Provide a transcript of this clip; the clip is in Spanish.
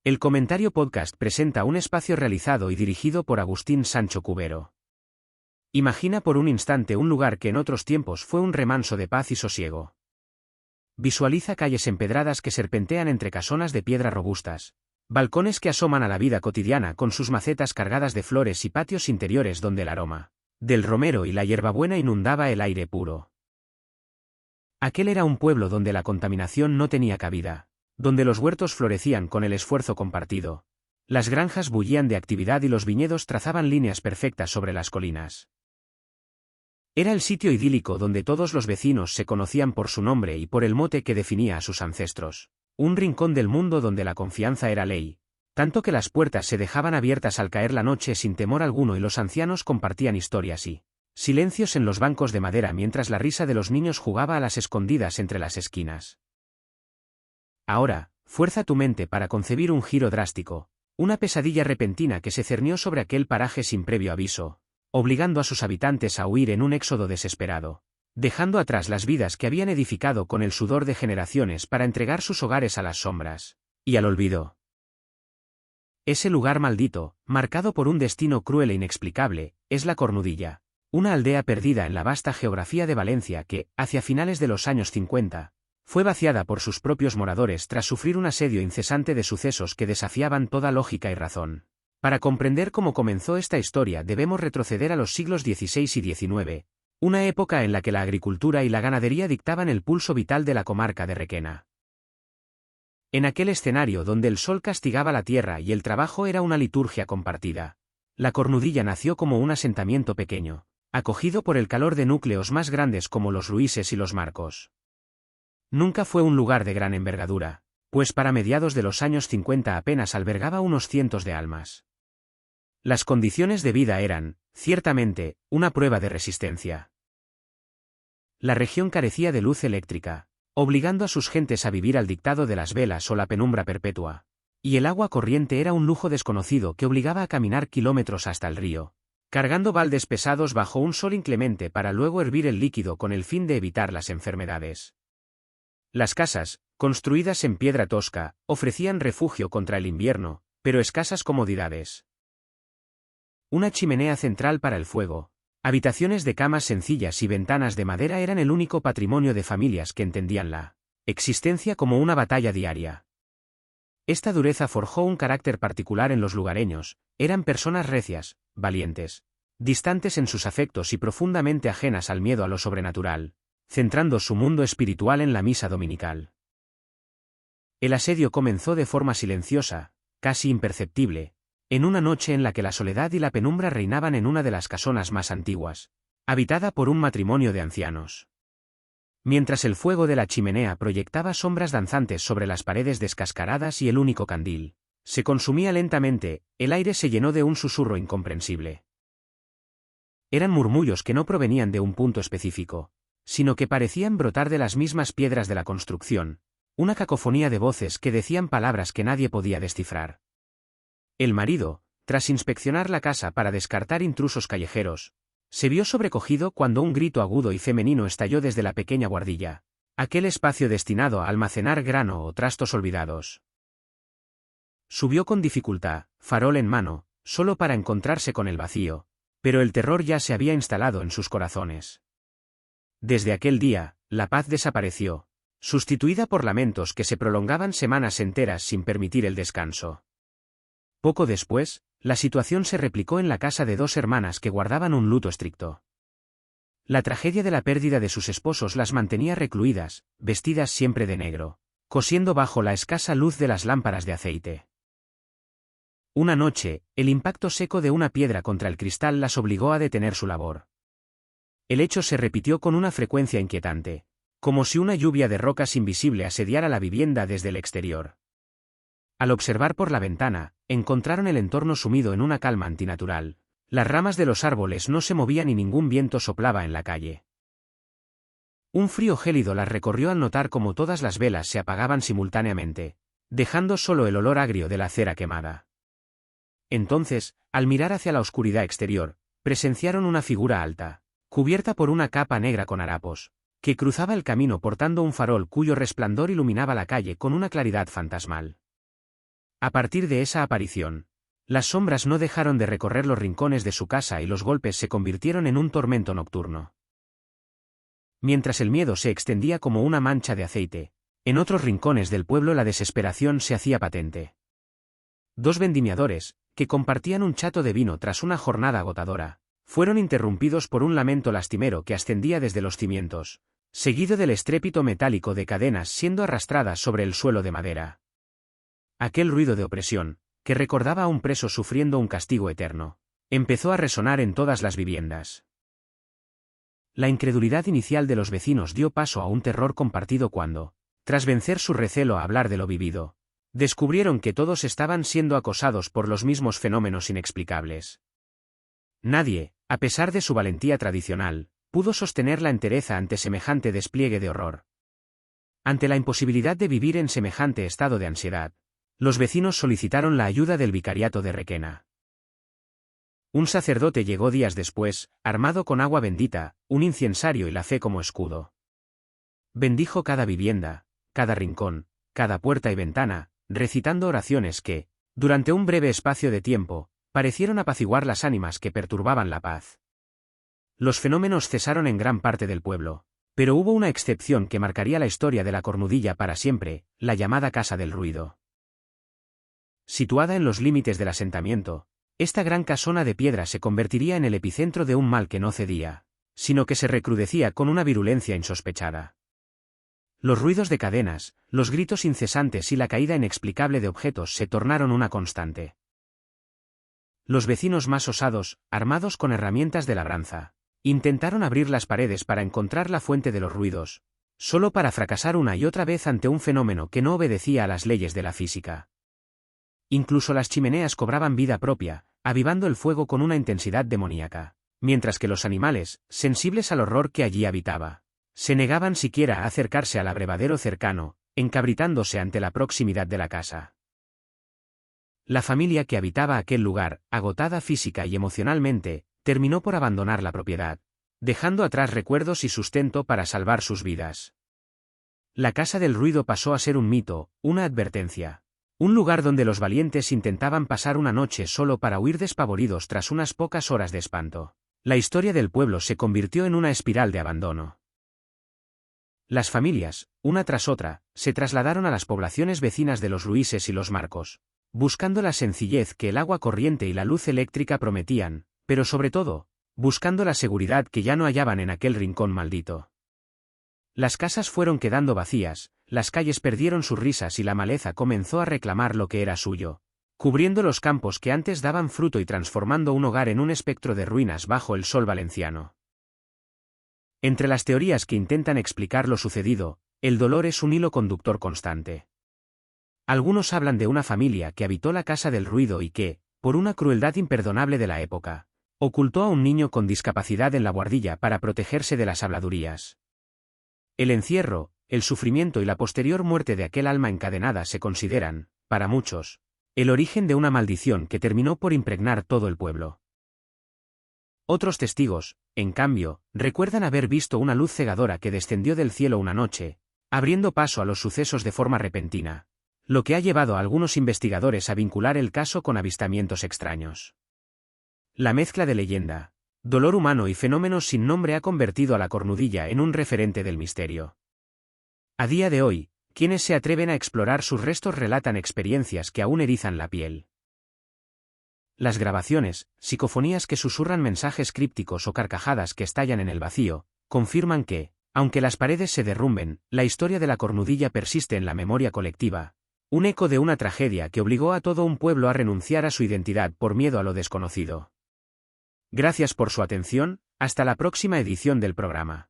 El Comentario Podcast presenta un espacio realizado y dirigido por Agustín Sancho Cubero. Imagina por un instante un lugar que en otros tiempos fue un remanso de paz y sosiego. Visualiza calles empedradas que serpentean entre casonas de piedra robustas, balcones que asoman a la vida cotidiana con sus macetas cargadas de flores y patios interiores donde el aroma del romero y la hierbabuena inundaba el aire puro. Aquel era un pueblo donde la contaminación no tenía cabida, donde los huertos florecían con el esfuerzo compartido, las granjas bullían de actividad y los viñedos trazaban líneas perfectas sobre las colinas. Era el sitio idílico donde todos los vecinos se conocían por su nombre y por el mote que definía a sus ancestros, un rincón del mundo donde la confianza era ley, tanto que las puertas se dejaban abiertas al caer la noche sin temor alguno y los ancianos compartían historias y silencios en los bancos de madera mientras la risa de los niños jugaba a las escondidas entre las esquinas. Ahora, fuerza tu mente para concebir un giro drástico, una pesadilla repentina que se cernió sobre aquel paraje sin previo aviso, obligando a sus habitantes a huir en un éxodo desesperado, dejando atrás las vidas que habían edificado con el sudor de generaciones para entregar sus hogares a las sombras y al olvido. Ese lugar maldito, marcado por un destino cruel e inexplicable, es La Cornudilla, una aldea perdida en la vasta geografía de Valencia que, hacia finales de los años 50, fue vaciada por sus propios moradores tras sufrir un asedio incesante de sucesos que desafiaban toda lógica y razón. Para comprender cómo comenzó esta historia debemos retroceder a los siglos XVI y XIX, una época en la que la agricultura y la ganadería dictaban el pulso vital de la comarca de Requena. En aquel escenario donde el sol castigaba la tierra y el trabajo era una liturgia compartida, La Cornudilla nació como un asentamiento pequeño, acogido por el calor de núcleos más grandes como los Ruises y los Marcos. Nunca fue un lugar de gran envergadura, pues para mediados de los años 50 apenas albergaba unos cientos de almas. Las condiciones de vida eran, ciertamente, una prueba de resistencia. La región carecía de luz eléctrica, obligando a sus gentes a vivir al dictado de las velas o la penumbra perpetua, y el agua corriente era un lujo desconocido que obligaba a caminar kilómetros hasta el río, cargando baldes pesados bajo un sol inclemente para luego hervir el líquido con el fin de evitar las enfermedades. Las casas, construidas en piedra tosca, ofrecían refugio contra el invierno, pero escasas comodidades. Una chimenea central para el fuego, habitaciones de camas sencillas y ventanas de madera eran el único patrimonio de familias que entendían la existencia como una batalla diaria. Esta dureza forjó un carácter particular en los lugareños, eran personas recias, valientes, distantes en sus afectos y profundamente ajenas al miedo a lo sobrenatural, centrando su mundo espiritual en la misa dominical. El asedio comenzó de forma silenciosa, casi imperceptible, en una noche en la que la soledad y la penumbra reinaban en una de las casonas más antiguas, habitada por un matrimonio de ancianos. Mientras el fuego de la chimenea proyectaba sombras danzantes sobre las paredes descascaradas y el único candil se consumía lentamente, el aire se llenó de un susurro incomprensible. Eran murmullos que no provenían de un punto específico, sino que parecían brotar de las mismas piedras de la construcción, una cacofonía de voces que decían palabras que nadie podía descifrar. El marido, tras inspeccionar la casa para descartar intrusos callejeros, se vio sobrecogido cuando un grito agudo y femenino estalló desde la pequeña guardilla, aquel espacio destinado a almacenar grano o trastos olvidados. Subió con dificultad, farol en mano, solo para encontrarse con el vacío, pero el terror ya se había instalado en sus corazones. Desde aquel día, la paz desapareció, sustituida por lamentos que se prolongaban semanas enteras sin permitir el descanso. Poco después, la situación se replicó en la casa de dos hermanas que guardaban un luto estricto. La tragedia de la pérdida de sus esposos las mantenía recluidas, vestidas siempre de negro, cosiendo bajo la escasa luz de las lámparas de aceite. Una noche, el impacto seco de una piedra contra el cristal las obligó a detener su labor. El hecho se repitió con una frecuencia inquietante, como si una lluvia de rocas invisible asediara la vivienda desde el exterior. Al observar por la ventana, encontraron el entorno sumido en una calma antinatural. Las ramas de los árboles no se movían y ningún viento soplaba en la calle. Un frío gélido las recorrió al notar cómo todas las velas se apagaban simultáneamente, dejando solo el olor agrio de la cera quemada. Entonces, al mirar hacia la oscuridad exterior, presenciaron una figura alta, cubierta por una capa negra con harapos, que cruzaba el camino portando un farol cuyo resplandor iluminaba la calle con una claridad fantasmal. A partir de esa aparición, las sombras no dejaron de recorrer los rincones de su casa y los golpes se convirtieron en un tormento nocturno. Mientras el miedo se extendía como una mancha de aceite, en otros rincones del pueblo la desesperación se hacía patente. Dos vendimiadores, que compartían un chato de vino tras una jornada agotadora, fueron interrumpidos por un lamento lastimero que ascendía desde los cimientos, seguido del estrépito metálico de cadenas siendo arrastradas sobre el suelo de madera. Aquel ruido de opresión, que recordaba a un preso sufriendo un castigo eterno, empezó a resonar en todas las viviendas. La incredulidad inicial de los vecinos dio paso a un terror compartido cuando, tras vencer su recelo a hablar de lo vivido, descubrieron que todos estaban siendo acosados por los mismos fenómenos inexplicables. Nadie, a pesar de su valentía tradicional, pudo sostener la entereza ante semejante despliegue de horror. Ante la imposibilidad de vivir en semejante estado de ansiedad, los vecinos solicitaron la ayuda del vicariato de Requena. Un sacerdote llegó días después, armado con agua bendita, un incensario y la fe como escudo. Bendijo cada vivienda, cada rincón, cada puerta y ventana, recitando oraciones que, durante un breve espacio de tiempo, parecieron apaciguar las ánimas que perturbaban la paz. Los fenómenos cesaron en gran parte del pueblo, pero hubo una excepción que marcaría la historia de la Cornudilla para siempre, la llamada Casa del Ruido. Situada en los límites del asentamiento, esta gran casona de piedra se convertiría en el epicentro de un mal que no cedía, sino que se recrudecía con una virulencia insospechada. Los ruidos de cadenas, los gritos incesantes y la caída inexplicable de objetos se tornaron una constante. Los vecinos más osados, armados con herramientas de labranza, intentaron abrir las paredes para encontrar la fuente de los ruidos, solo para fracasar una y otra vez ante un fenómeno que no obedecía a las leyes de la física. Incluso las chimeneas cobraban vida propia, avivando el fuego con una intensidad demoníaca, mientras que los animales, sensibles al horror que allí habitaba, se negaban siquiera a acercarse al abrevadero cercano, encabritándose ante la proximidad de la casa. La familia que habitaba aquel lugar, agotada física y emocionalmente, terminó por abandonar la propiedad, dejando atrás recuerdos y sustento para salvar sus vidas. La Casa del Ruido pasó a ser un mito, una advertencia. Un lugar donde los valientes intentaban pasar una noche solo para huir despavoridos tras unas pocas horas de espanto. La historia del pueblo se convirtió en una espiral de abandono. Las familias, una tras otra, se trasladaron a las poblaciones vecinas de los Ruises y los Marcos, buscando la sencillez que el agua corriente y la luz eléctrica prometían, pero sobre todo, buscando la seguridad que ya no hallaban en aquel rincón maldito. Las casas fueron quedando vacías, las calles perdieron sus risas y la maleza comenzó a reclamar lo que era suyo, cubriendo los campos que antes daban fruto y transformando un hogar en un espectro de ruinas bajo el sol valenciano. Entre las teorías que intentan explicar lo sucedido, el dolor es un hilo conductor constante. Algunos hablan de una familia que habitó la Casa del Ruido y que, por una crueldad imperdonable de la época, ocultó a un niño con discapacidad en la buhardilla para protegerse de las habladurías. El encierro, el sufrimiento y la posterior muerte de aquel alma encadenada se consideran, para muchos, el origen de una maldición que terminó por impregnar todo el pueblo. Otros testigos, en cambio, recuerdan haber visto una luz cegadora que descendió del cielo una noche, abriendo paso a los sucesos de forma repentina, lo que ha llevado a algunos investigadores a vincular el caso con avistamientos extraños. La mezcla de leyenda, dolor humano y fenómenos sin nombre ha convertido a la Cornudilla en un referente del misterio. A día de hoy, quienes se atreven a explorar sus restos relatan experiencias que aún erizan la piel. Las grabaciones, psicofonías que susurran mensajes crípticos o carcajadas que estallan en el vacío, confirman que, aunque las paredes se derrumben, la historia de la Cornudilla persiste en la memoria colectiva, un eco de una tragedia que obligó a todo un pueblo a renunciar a su identidad por miedo a lo desconocido. Gracias por su atención, hasta la próxima edición del programa.